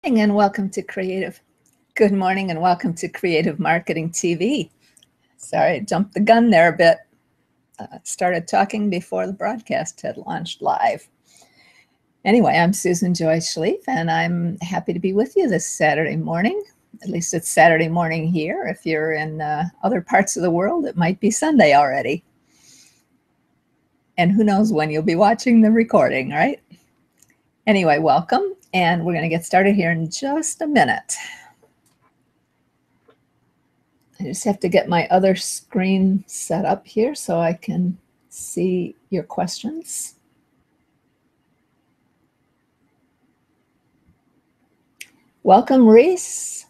morning and welcome to Creative. Good morning and welcome to Creative Marketing TV. Sorry, I jumped the gun there a bit. Started talking before the broadcast had launched live. Anyway, I'm Susan Joy Schlief and I'm happy to be with you this Saturday morning. At least it's Saturday morning here. If you're in other parts of the world, it might be Sunday already. And who knows when you'll be watching the recording, right? Anyway, welcome, and we're going to get started here in just a minute. I just have to get my other screen set up here so I can see your questions. Welcome, Reese.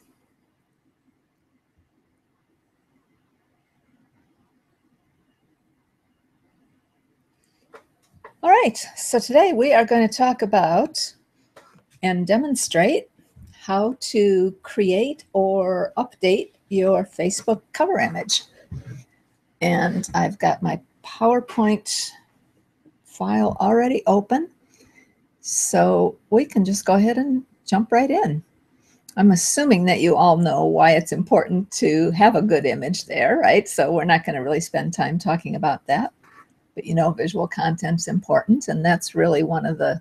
All right, so today we are going to talk about and demonstrate how to create or update your Facebook cover image. And I've got my PowerPoint file already open, so we can just go ahead and jump right in. I'm assuming that you all know why it's important to have a good image there, right? So we're not going to really spend time talking about that. But you know, visual content's important, and that's really one of the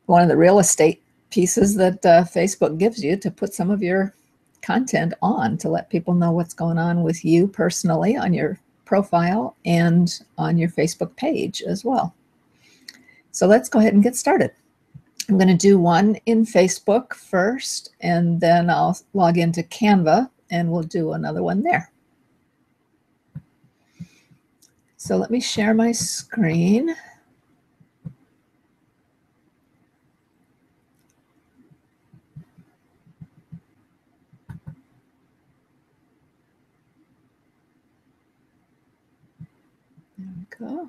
real estate pieces that Facebook gives you to put some of your content on, to let people know what's going on with you personally on your profile and on your Facebook page as well. So let's go ahead and get started. I'm going to do one in Facebook first, and then I'll log into Canva and we'll do another one there. So let me share my screen. There we go.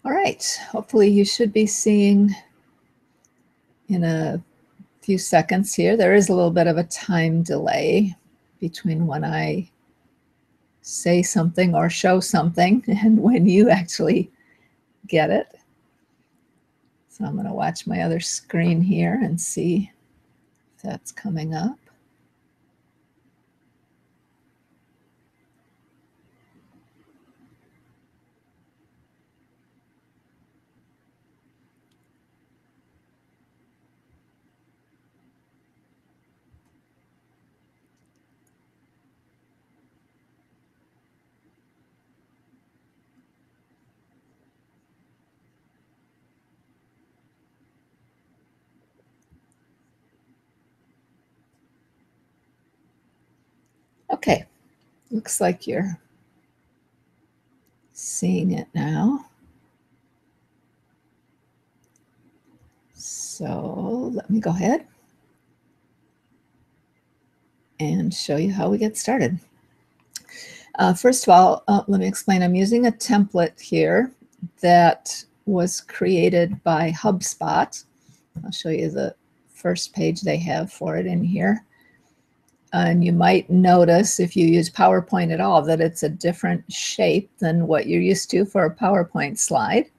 All right, hopefully you should be seeing in a few seconds here. There is a little bit of a time delay between when I say something or show something and when you actually get it. So I'm going to watch my other screen here and see if that's coming up. Okay, looks like you're seeing it now. So let me go ahead and show you how we get started. First of all, let me explain. I'm using a template here that was created by HubSpot. I'll show you the first page they have for it in here. And you might notice if you use PowerPoint at all that it's a different shape than what you're used to for a PowerPoint slide,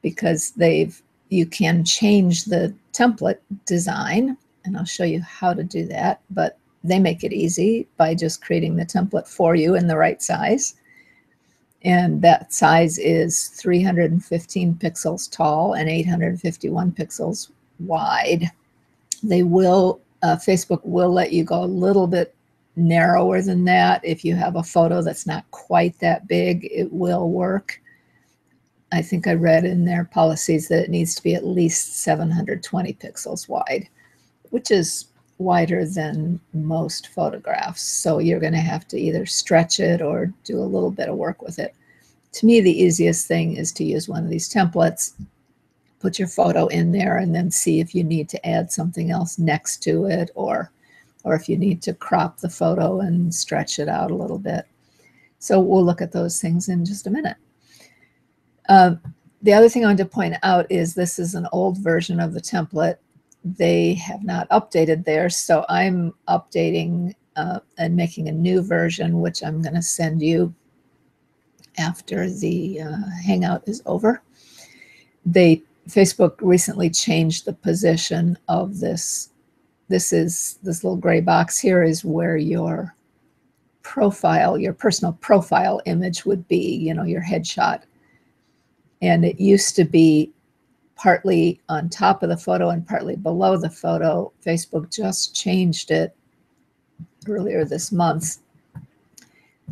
because you can change the template design, and I'll show you how to do that, but they make it easy by just creating the template for you in the right size. And that size is 315 pixels tall and 851 pixels wide. Facebook will let you go a little bit narrower than that. If you have a photo that's not quite that big, it will work. I think I read in their policies that it needs to be at least 720 pixels wide, which is wider than most photographs. So you're going to have to either stretch it or do a little bit of work with it. To me, the easiest thing is to use one of these templates, put your photo in there, and then see if you need to add something else next to it, or if you need to crop the photo and stretch it out a little bit. So we'll look at those things in just a minute. The other thing I want to point out is this is an old version of the template. They have not updated theirs, so I'm updating and making a new version, which I'm going to send you after the Hangout is over. Facebook recently changed the position of this. This little gray box here is where your profile, your personal profile image would be, you know, your headshot. And it used to be partly on top of the photo and partly below the photo. Facebook just changed it earlier this month.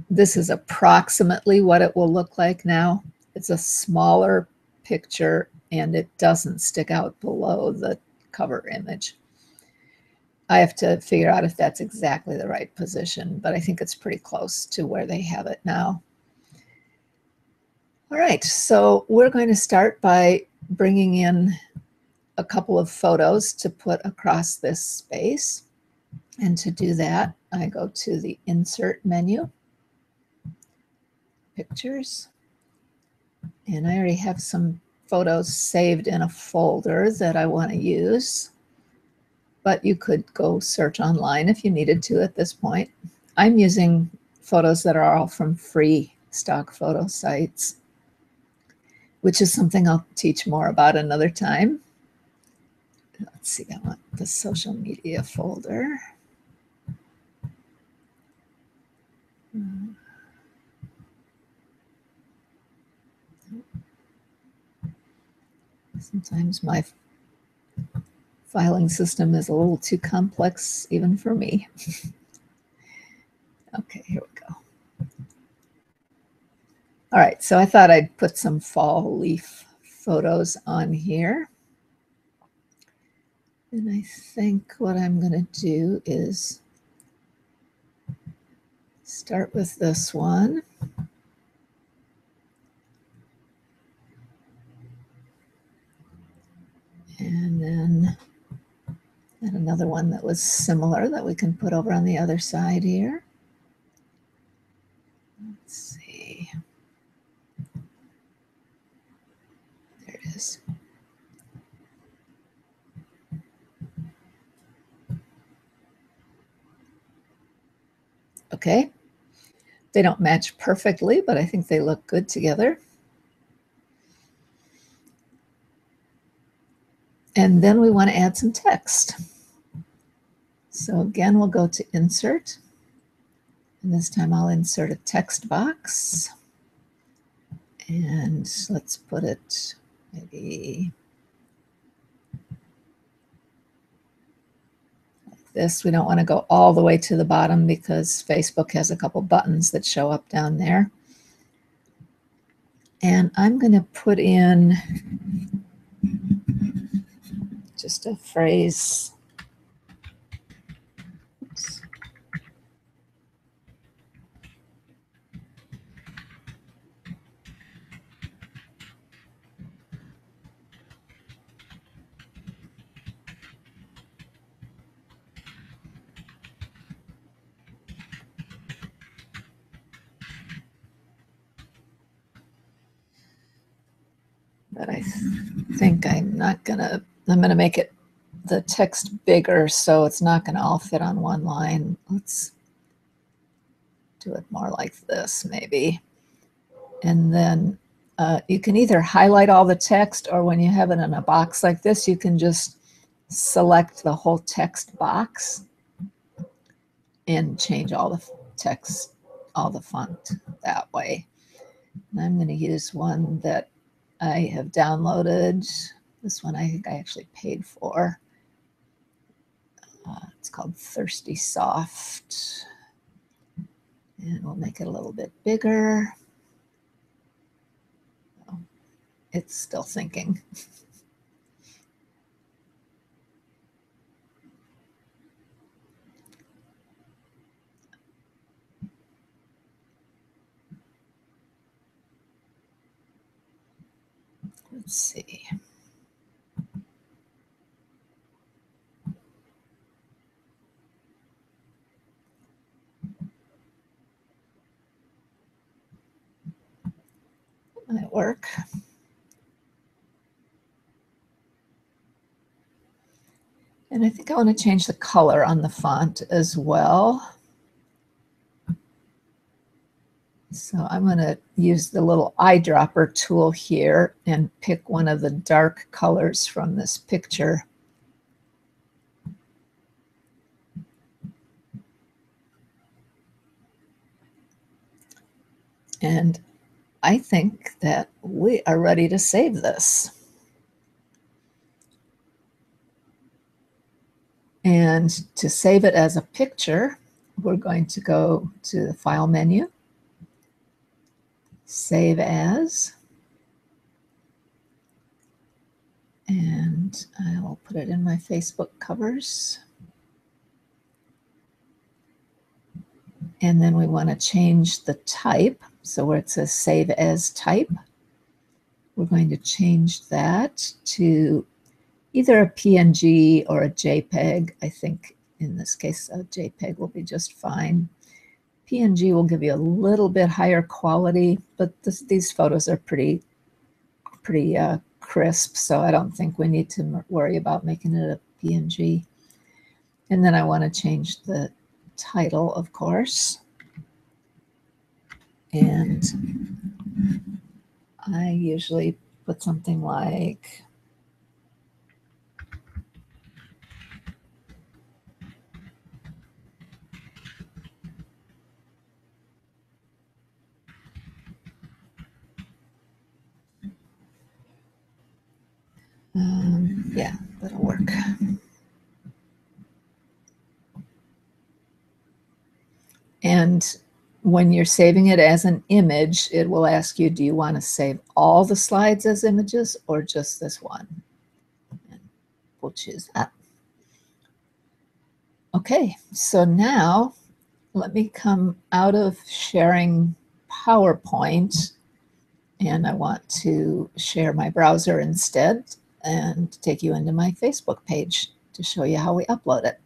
This is approximately what it will look like now. It's a smaller picture and it doesn't stick out below the cover image. I have to figure out if that's exactly the right position, but I think it's pretty close to where they have it now. All right, so we're going to start by bringing in a couple of photos to put across this space. And to do that, I go to the Insert menu, Pictures, and I already have some photos saved in a folder that I want to use. But you could go search online if you needed to at this point. I'm using photos that are all from free stock photo sites, which is something I'll teach more about another time. Let's see, I want the social media folder. Sometimes my filing system is a little too complex even for me. Okay, here we go. All right, so I thought I'd put some fall leaf photos on here. And I think what I'm going to do is start with this one. And then another one that was similar that we can put over on the other side here. Let's see. There it is. Okay. They don't match perfectly, but I think they look good together. And then we want to add some text. So again, we'll go to Insert. And this time I'll insert a text box. And let's put it maybe like this. We don't want to go all the way to the bottom because Facebook has a couple buttons that show up down there. And I'm going to put in just a phrase. Oops. But I think I'm going to make it the text bigger, so it's not going to all fit on one line. Let's do it more like this, maybe. And then you can either highlight all the text, or when you have it in a box like this, you can just select the whole text box and change all the text, all the font that way. And I'm going to use one that I have downloaded. This one I think I actually paid for. It's called Thirsty Soft. And we'll make it a little bit bigger. Oh, it's still thinking. Let's see. Might work. And I think I want to change the color on the font as well. So I'm going to use the little eyedropper tool here and pick one of the dark colors from this picture. And I think that we are ready to save this. And to save it as a picture, we're going to go to the File menu, Save As, and I will put it in my Facebook covers. And then we want to change the type. So where it says Save As Type, we're going to change that to either a PNG or a JPEG. I think in this case, a JPEG will be just fine. PNG will give you a little bit higher quality, but these photos are pretty crisp, so I don't think we need to worry about making it a PNG. And then I want to change the title, of course. And I usually put something like yeah, that'll work. And when you're saving it as an image, it will ask you, do you want to save all the slides as images or just this one? And we'll choose that. Okay, so now let me come out of sharing PowerPoint, and I want to share my browser instead and take you into my Facebook page to show you how we upload it.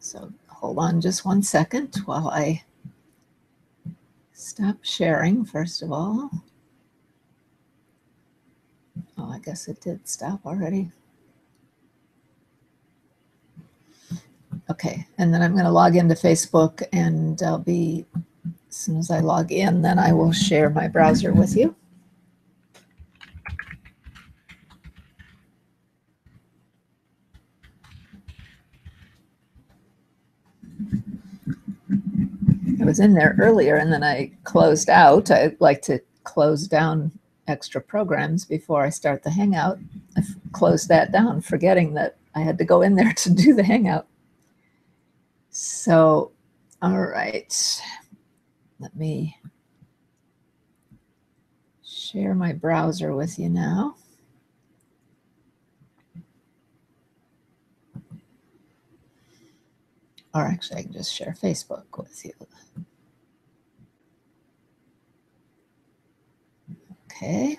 So hold on just one second while I stop sharing, first of all. Oh, I guess it did stop already. Okay, and then I'm going to log into Facebook, and I'll be, as soon as I log in, then I will share my browser with you. I was in there earlier and then I closed out. I like to close down extra programs before I start the Hangout. I closed that down, forgetting that I had to go in there to do the Hangout. So, all right, let me share my browser with you now. Or actually, I can just share Facebook with you. Okay.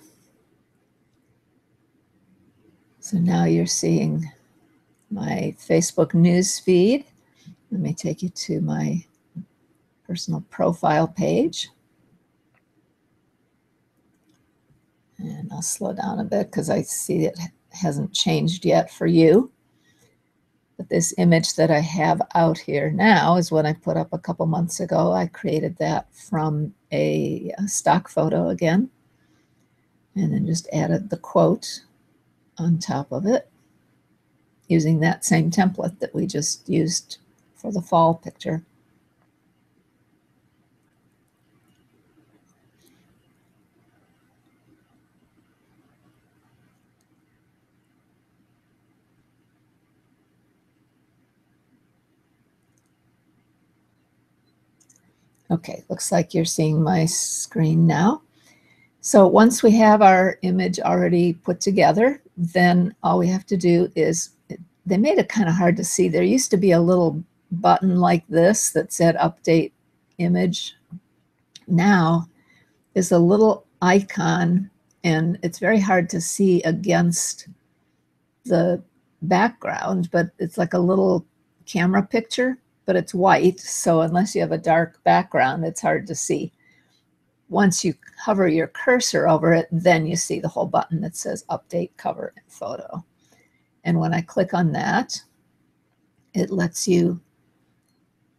So now you're seeing my Facebook news feed. Let me take you to my personal profile page. And I'll slow down a bit because I see it hasn't changed yet for you. But this image that I have out here now is what I put up a couple months ago. I created that from a stock photo again, and then just added the quote on top of it using that same template that we just used for the fall picture. Okay, looks like you're seeing my screen now. So once we have our image already put together, then all we have to do is, they made it kind of hard to see. There used to be a little button like this that said update image. Now is a little icon, and it's very hard to see against the background, but it's like a little camera picture, but it's white. So unless you have a dark background, it's hard to see. Once you hover your cursor over it, then you see the whole button that says update cover and photo. And when I click on that, it lets you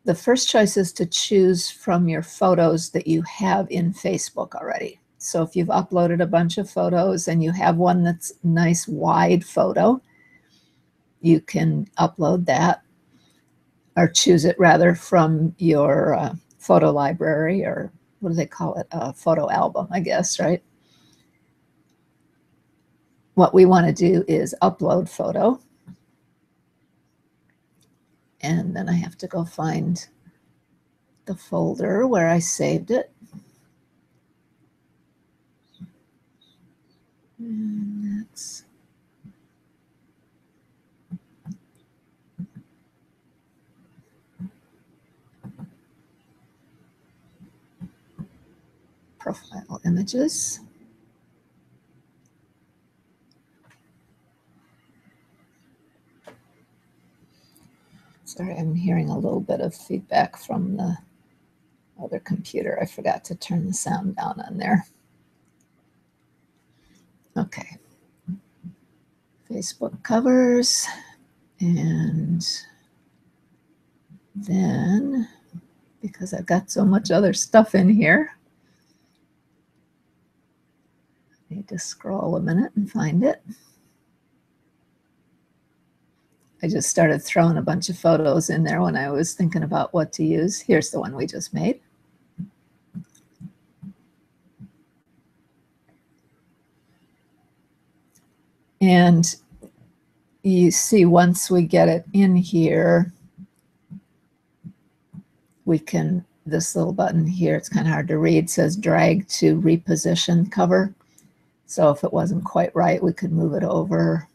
the first choice is to choose from your photos that you have in Facebook already. So if you've uploaded a bunch of photos and you have one that's a nice wide photo, you can upload that, or choose it rather from your photo library, or what do they call it? A photo album, I guess, right? What we want to do is upload photo. And then I have to go find the folder where I saved it. And that's profile images. Sorry, I'm hearing a little bit of feedback from the other computer. I forgot to turn the sound down on there. Okay. Facebook covers. And then, because I've got so much other stuff in here, I need to scroll a minute and find it. I just started throwing a bunch of photos in there when I was thinking about what to use. Here's the one we just made. And you see, once we get it in here, we can, this little button here, it's kind of hard to read, says drag to reposition cover. So if it wasn't quite right, we could move it over.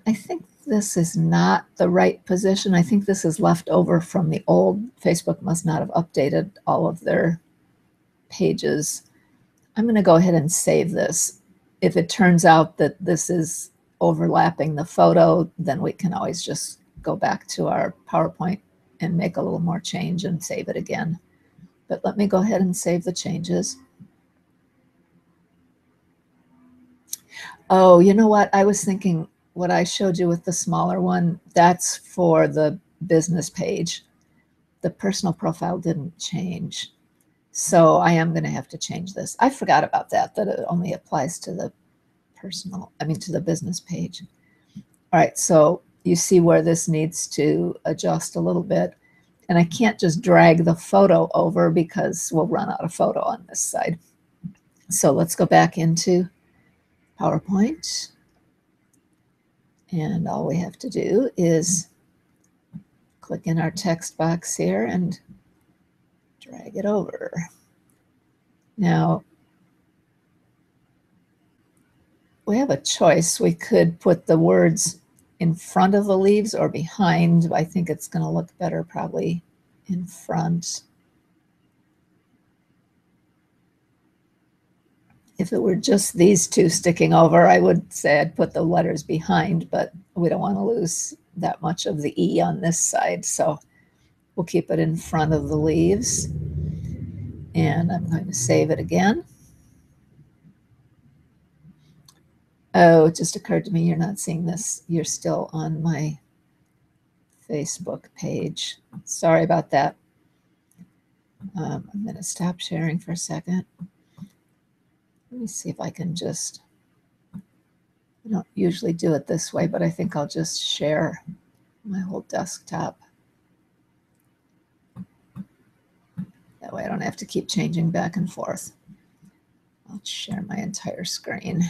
I think this is not the right position. I think this is left over from the old. Facebook must not have updated all of their pages. I'm going to go ahead and save this. If it turns out that this is overlapping the photo, then we can always just go back to our PowerPoint and make a little more change and save it again. But let me go ahead and save the changes. Oh, you know what? I was thinking what I showed you with the smaller one, that's for the business page. The personal profile didn't change. So I am going to have to change this. I forgot about that it only applies to the to the business page. All right, so you see where this needs to adjust a little bit. And I can't just drag the photo over because we'll run out of photo on this side. So let's go back into PowerPoint. And all we have to do is click in our text box here and drag it over. Now, we have a choice. We could put the words in front of the leaves or behind. I think it's going to look better probably in front. If it were just these two sticking over, I would say I'd put the letters behind, but we don't want to lose that much of the E on this side. So we'll keep it in front of the leaves. And I'm going to save it again. Oh, it just occurred to me you're not seeing this. You're still on my Facebook page. Sorry about that. I'm going to stop sharing for a second. Let me see if I can just, I don't usually do it this way, but I think I'll just share my whole desktop. That way I don't have to keep changing back and forth. I'll share my entire screen.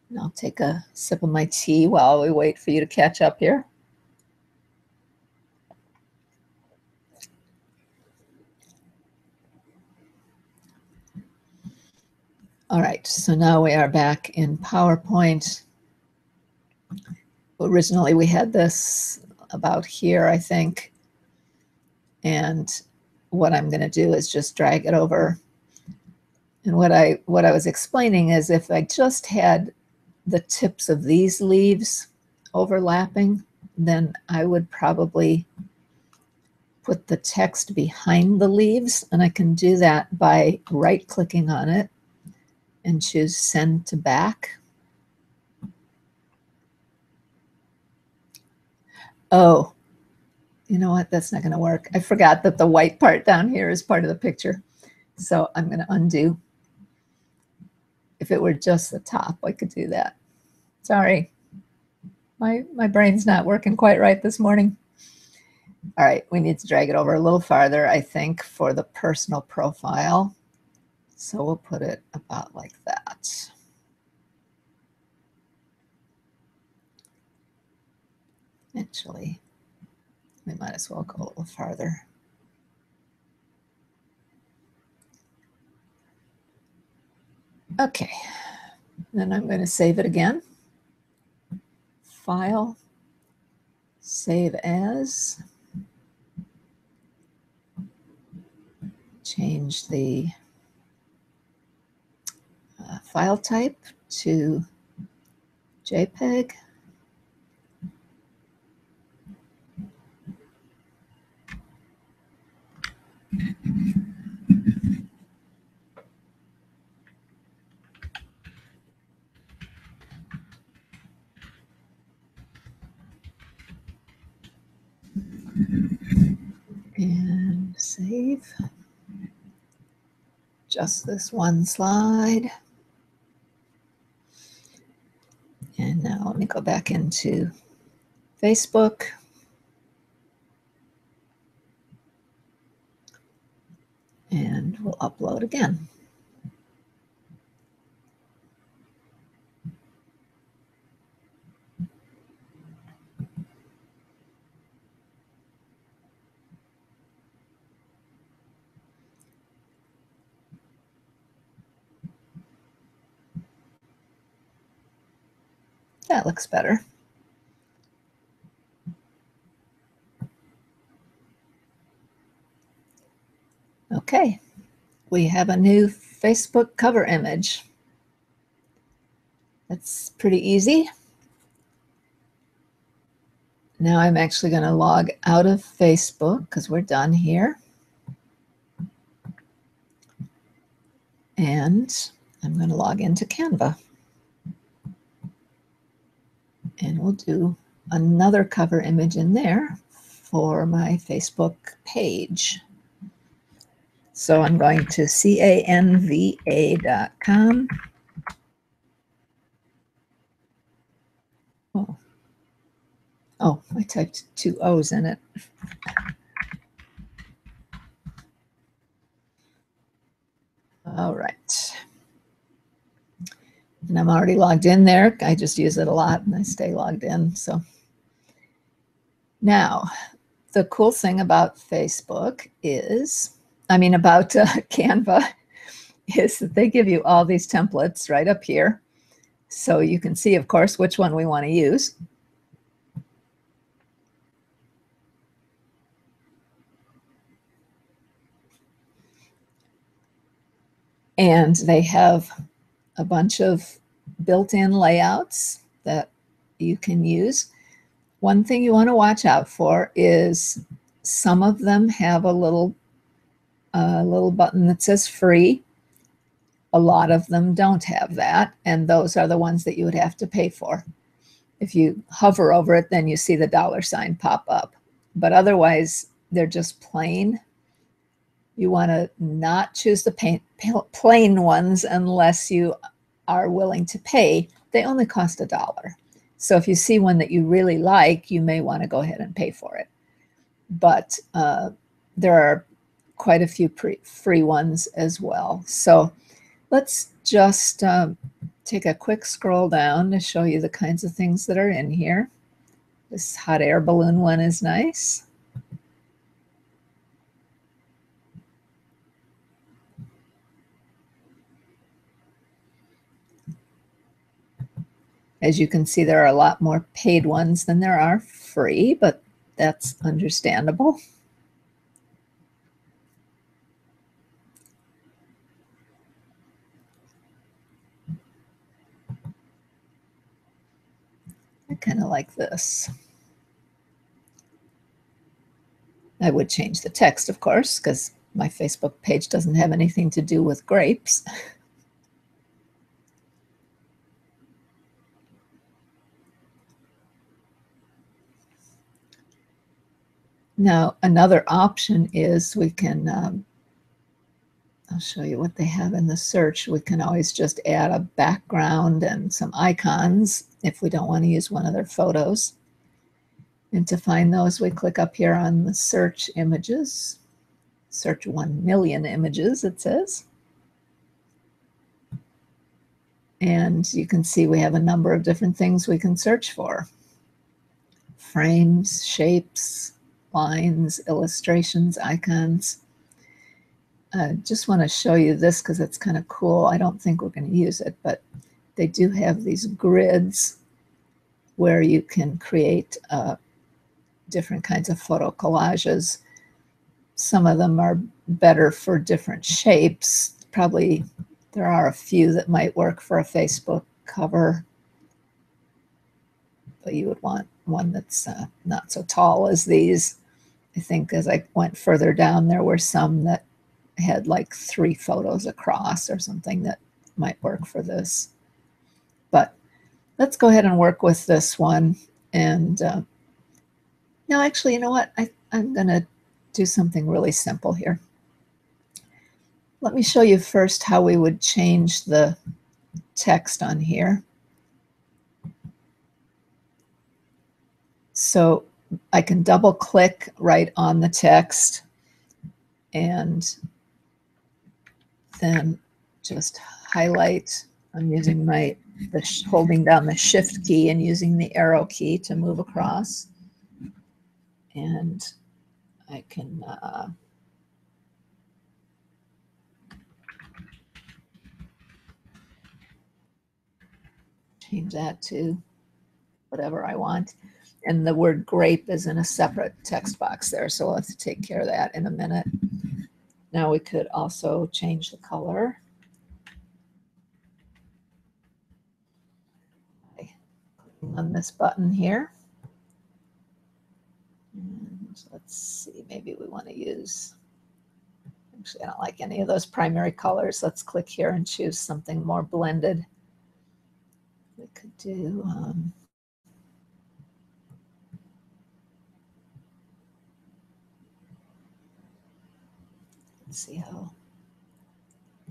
And I'll take a sip of my tea while we wait for you to catch up here. All right, so now we are back in PowerPoint. Originally we had this about here, I think. And what I'm going to do is just drag it over. And what I was explaining is if I just had the tips of these leaves overlapping, then I would probably put the text behind the leaves, and I can do that by right-clicking on it and choose Send to Back. Oh, you know what? That's not going to work. I forgot that the white part down here is part of the picture. So I'm going to undo. If it were just the top, I could do that. Sorry. My brain's not working quite right this morning. All right, we need to drag it over a little farther, I think, for the personal profile. So we'll put it about like that. Actually, we might as well go a little farther. Okay, then I'm going to save it again. File, save as. Change the file type to JPEG. And save. Just this one slide. And now let me go back into Facebook. And we'll upload again. That looks better. Okay, we have a new Facebook cover image. That's pretty easy. Now I'm actually going to log out of Facebook because we're done here. And I'm going to log into Canva. And we'll do another cover image in there for my Facebook page. So I'm going to canva.com. Oh, I typed 2 O's in it. All right. And I'm already logged in there. I just use it a lot and I stay logged in. So now the cool thing about Facebook is, about Canva, is that they give you all these templates right up here. So you can see, of course, which one we want to use. And they have a bunch of built-in layouts that you can use. One thing you want to watch out for is some of them have a little button that says free. A lot of them don't have that, and those are the ones that you would have to pay for. If you hover over it, then you see the $ pop up. But otherwise, they're just plain. You want to not choose the plain ones unless you are willing to pay. They only cost $1. So if you see one that you really like, you may want to go ahead and pay for it. But there are quite a few free ones as well. So let's just take a quick scroll down to show you the kinds of things that are in here. This hot air balloon one is nice. As you can see, there are a lot more paid ones than there are free, but that's understandable. I kind of like this. I would change the text, of course, because my Facebook page doesn't have anything to do with grapes. Now, another option is we can, I'll show you what they have in the search. We can always just add a background and some icons if we don't want to use one of their photos. And to find those, we click up here on the search images. Search 1 million images, it says. And you can see we have a number of different things we can search for. Frames, shapes, lines, illustrations, icons. Just want to show you this because it's kind of cool. I don't think we're going to use it, but they do have these grids where you can create different kinds of photo collages. Some of them are better for different shapes. Probably there are a few that might work for a Facebook cover, but you would want one that's not so tall as these. I think as I went further down, there were some that had like 3 photos across or something that might work for this. But let's go ahead and work with this one. And no, actually, you know what? I'm going to do something really simple here. Let me show you first how we would change the text on here. So I can double click right on the text and then just highlight. I'm using holding down the shift key and using the arrow key to move across. And I can change that to whatever I want. And the word grape is in a separate text box there, so we'll have to take care of that in a minute. Now we could also change the color. On this button here. And let's see, maybe we want to use, actually I don't like any of those primary colors. Let's click here and choose something more blended. We could do let's see how,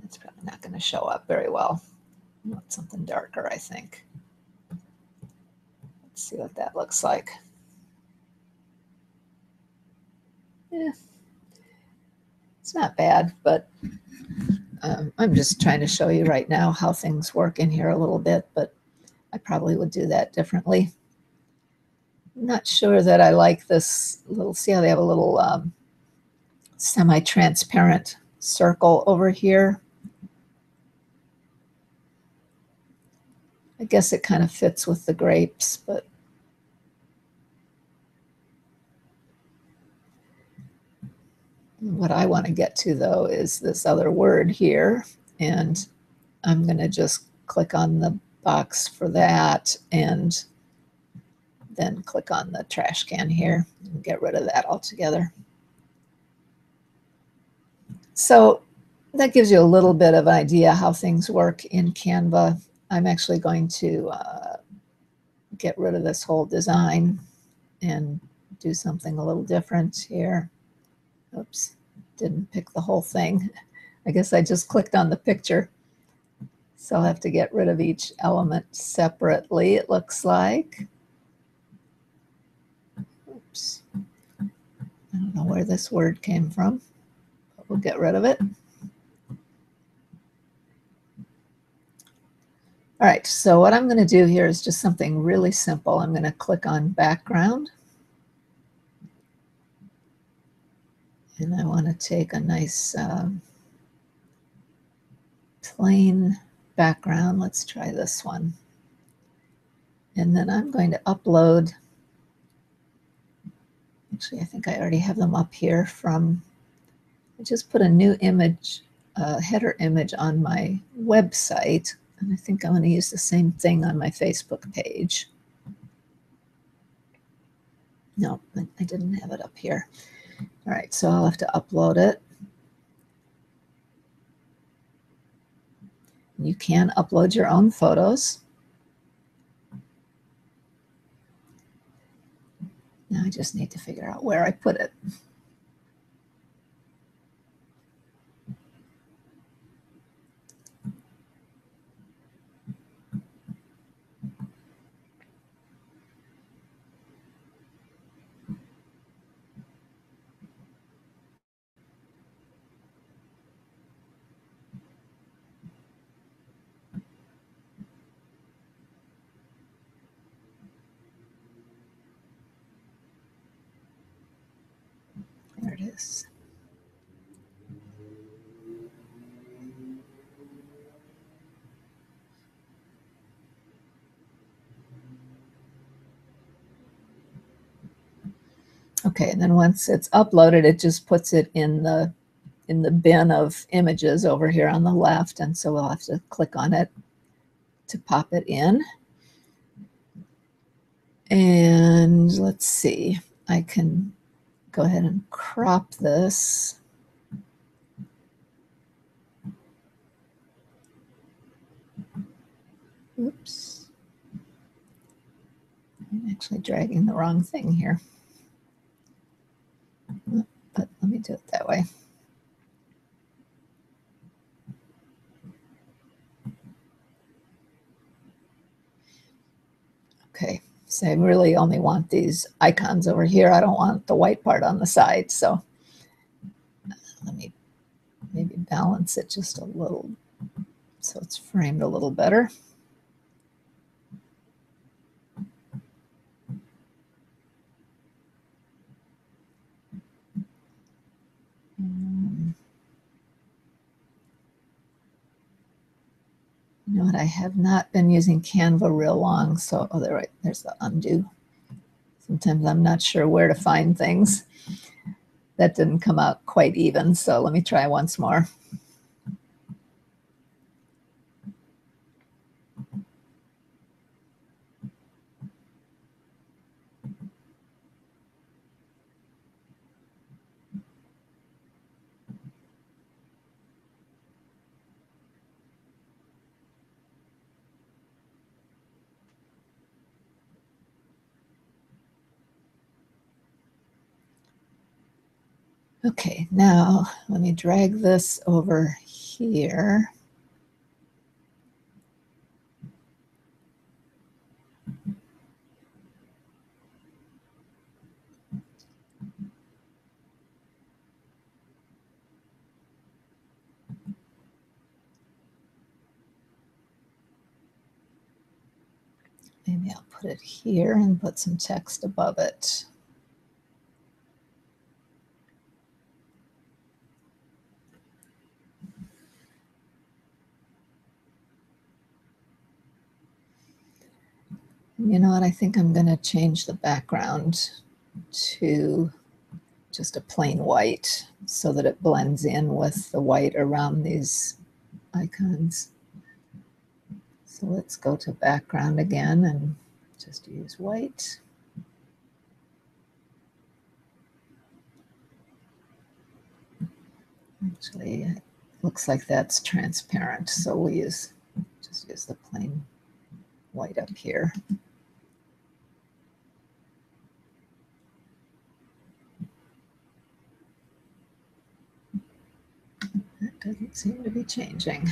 it's probably not going to show up very well. I want something darker, I think. Let's see what that looks like. Yeah, it's not bad, but I'm just trying to show you right now how things work in here a little bit, but I probably would do that differently. I'm not sure that I like this little, see how they have a little semi-transparent circle over here. I guess it kind of fits with the grapes, but what I want to get to though is this other word here, and I'm going to just click on the box for that and then click on the trash can here and get rid of that altogether. So that gives you a little bit of an idea how things work in Canva. I'm actually going to get rid of this whole design and do something a little different here. Oops, didn't pick the whole thing. I guess I just clicked on the picture. So I'll have to get rid of each element separately, it looks like. Oops. I don't know where this word came from, but we'll get rid of it. All right, so what I'm going to do here is just something really simple. I'm going to click on background. And I want to take a nice plain background. Let's try this one. And then I'm going to upload, actually I think I already have them up here from, I just put a new image, header image on my website. And I think I'm going to use the same thing on my Facebook page. No, I didn't have it up here. All right, so I'll have to upload it. You can upload your own photos. Now I just need to figure out where I put it. There it is. Okay, and then once it's uploaded, it just puts it in the bin of images over here on the left, and so we'll have to click on it to pop it in. And let's see, I can go ahead and crop this. Oops. I'm actually dragging the wrong thing here. But let me do it that way. Okay, so I really only want these icons over here. I don't want the white part on the side. So let me maybe balance it just a little so it's framed a little better. You know what? I have not been using Canva real long, so there's the undo. Sometimes I'm not sure where to find things. That didn't come out quite even, so let me try once more. Okay, now let me drag this over here. Maybe I'll put it here and put some text above it. You know what? I think I'm going to change the background to just a plain white so that it blends in with the white around these icons. So let's go to background again and just use white. Actually, it looks like that's transparent, so we'll just use the plain white up here. That doesn't seem to be changing.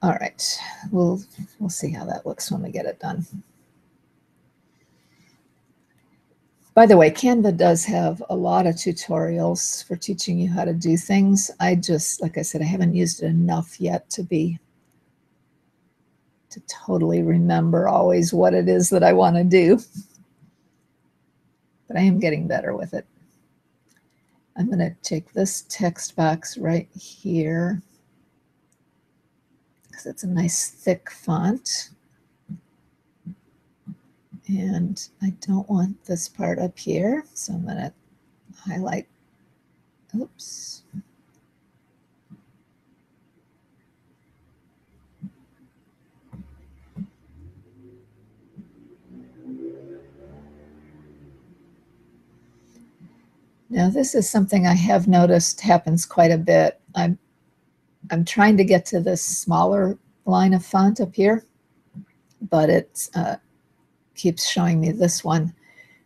All right, we'll see how that looks when we get it done. By the way, Canva does have a lot of tutorials for teaching you how to do things. Like I said, I haven't used it enough yet to totally remember always what it is that I want to do. But I am getting better with it. I'm going to take this text box right here because it's a nice thick font. And I don't want this part up here, so I'm going to highlight. Oops. Now this is something I have noticed happens quite a bit. I'm trying to get to this smaller line of font up here, but it keeps showing me this one.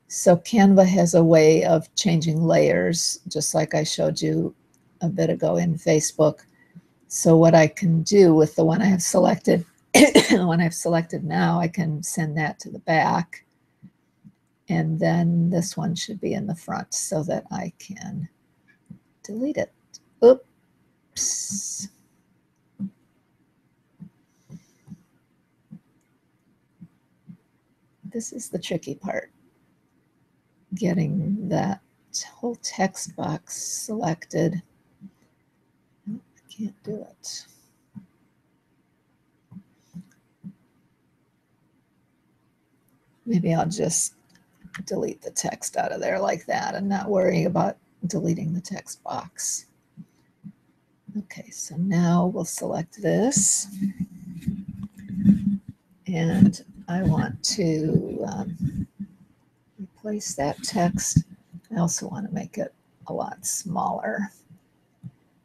So Canva has a way of changing layers, just like I showed you a bit ago in Facebook. So what I can do with the one I have selected, the one I've selected now, I can send that to the back. And then this one should be in the front so that I can delete it. Oops. This is the tricky part, getting that whole text box selected. Oh, I can't do it. Maybe I'll just delete the text out of there like that and not worry about deleting the text box. Okay, so now we'll select this. And I want to replace that text. I also want to make it a lot smaller.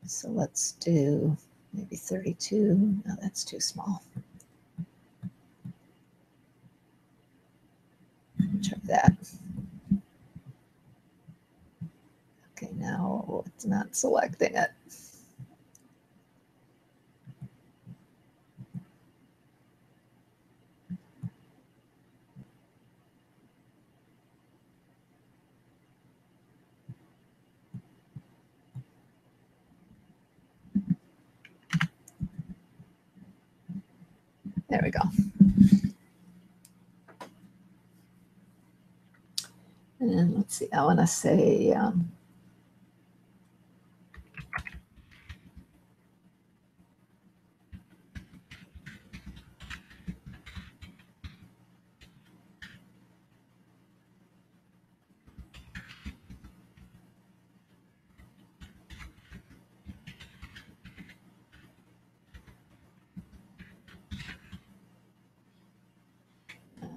So let's do maybe 32. No, that's too small. Try that. Okay, now it's not selecting it. There we go. And let's see, I want to say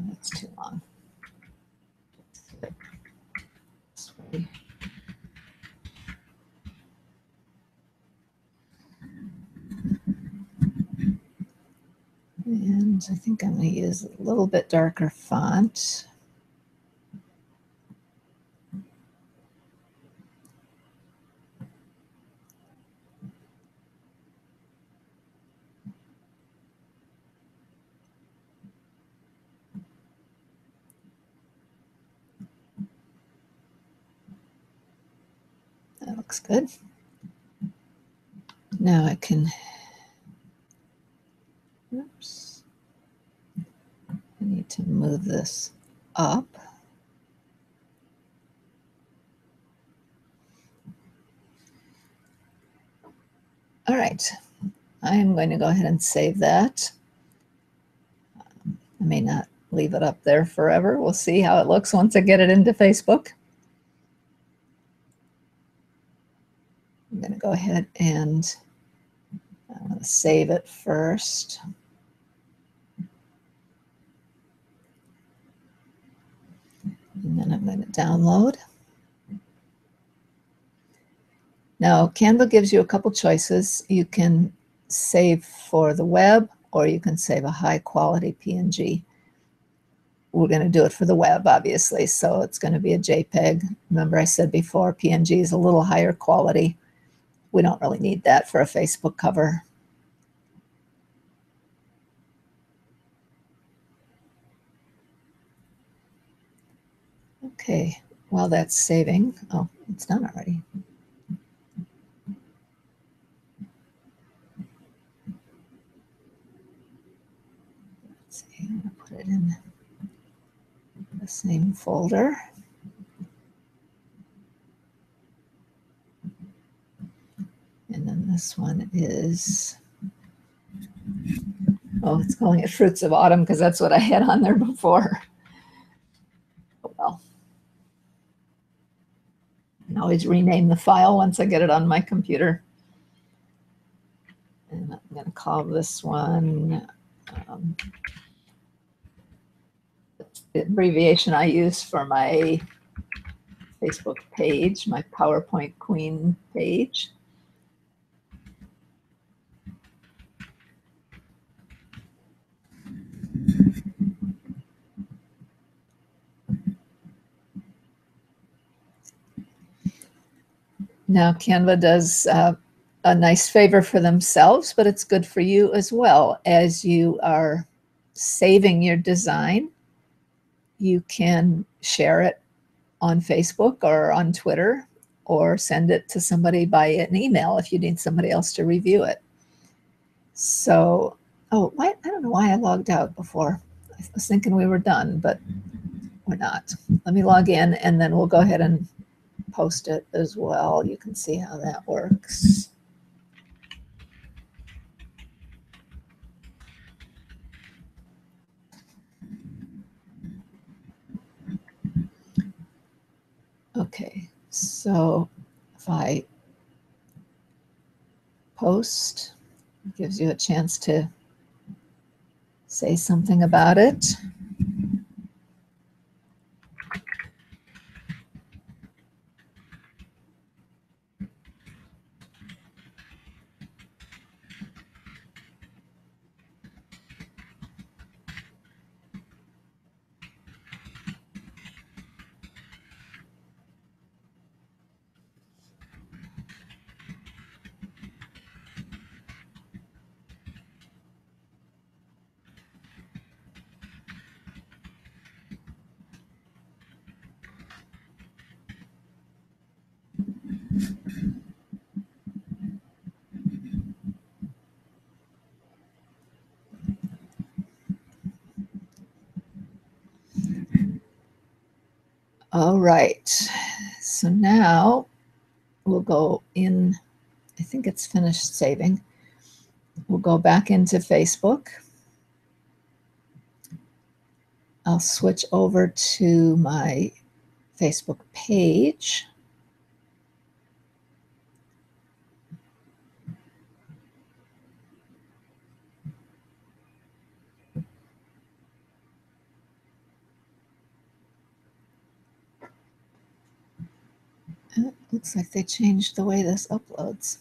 that's too long. This way. And I think I'm going to use a little bit darker font. That looks good. Now I can, oops, I need to move this up. All right, I am going to go ahead and save that. I may not leave it up there forever. We'll see how it looks once I get it into Facebook. I'm going to go ahead and I'm going to save it first. And then I'm going to download. Now, Canva gives you a couple choices. You can save for the web, or you can save a high quality PNG. We're going to do it for the web, obviously, so it's going to be a JPEG. Remember I said before, PNG is a little higher quality. We don't really need that for a Facebook cover. Okay, while that's saving, oh, it's done already. Let's see, I'm going to put it in the same folder. And then this one is, oh, it's calling it Fruits of Autumn because that's what I had on there before. Oh, well. I can always rename the file once I get it on my computer. And I'm going to call this one, the abbreviation I use for my Facebook page, my PowerPoint Queen page. Now Canva does a nice favor for themselves, but it's good for you as well. As you are saving your design, you can share it on Facebook or on Twitter, or send it to somebody by an email if you need somebody else to review it. So, oh, I don't know why I logged out before. I was thinking we were done, but we're not. Let me log in and then we'll go ahead and post it as well. You can see how that works. Okay, so if I post, it gives you a chance to say something about it. All right, so now we'll go in, I think it's finished saving. We'll go back into Facebook. I'll switch over to my Facebook page. And it looks like they changed the way this uploads.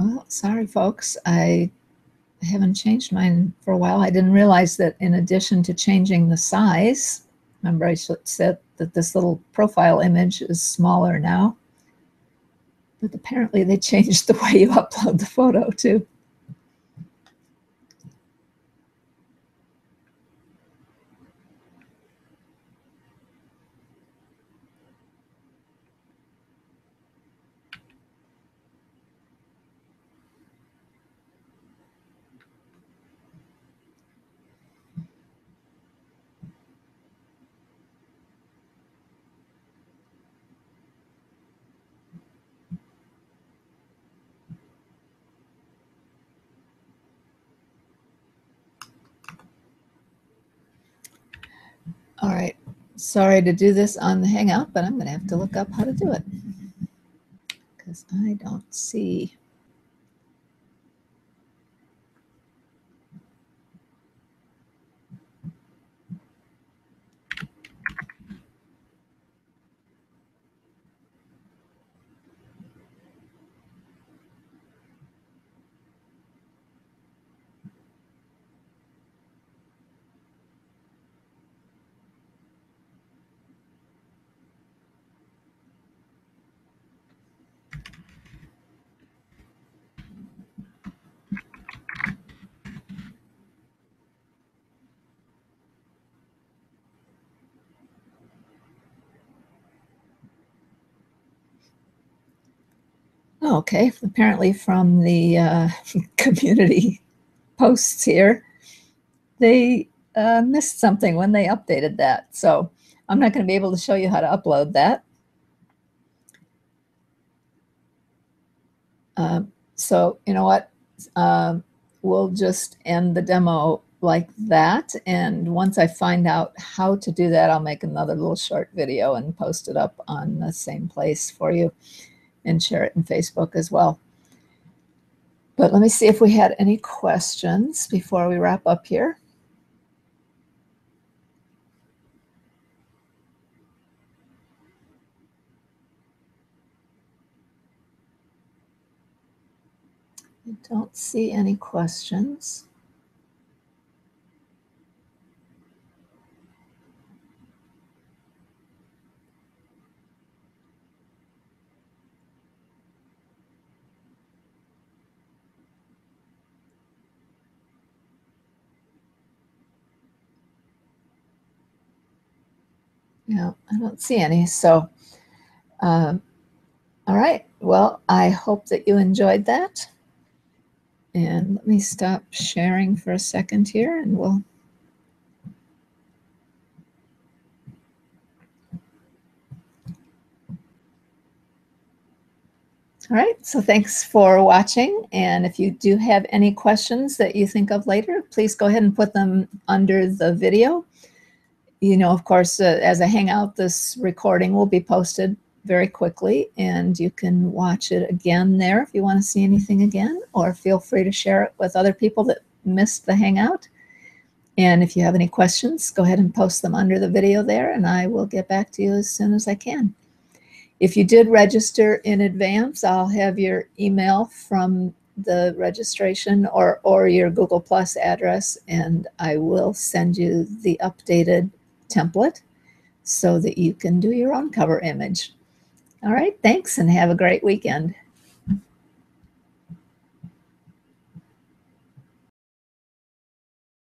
Well, sorry, folks. I haven't changed mine for a while. I didn't realize that in addition to changing the size, remember I said that this little profile image is smaller now, but apparently they changed the way you upload the photo too. All right, sorry to do this on the Hangout, but I'm going to have to look up how to do it because I don't see. Oh, okay, apparently from the community posts here, they missed something when they updated that. So I'm not going to be able to show you how to upload that. So you know what? We'll just end the demo like that. And once I find out how to do that, I'll make another little short video and post it up on the same place for you and share it in Facebook as well. But let me see if we had any questions before we wrap up here. I don't see any questions. Yeah, I don't see any. So, all right. Well, I hope that you enjoyed that. And let me stop sharing for a second here and we'll. All right, so thanks for watching. And if you do have any questions that you think of later, please go ahead and put them under the video. You know, of course, as a Hangout, this recording will be posted very quickly and you can watch it again there if you want to see anything again, or feel free to share it with other people that missed the Hangout. And if you have any questions, go ahead and post them under the video there and I will get back to you as soon as I can. If you did register in advance, I'll have your email from the registration or your Google Plus address, and I will send you the updated template so that you can do your own cover image. All right, thanks and have a great weekend.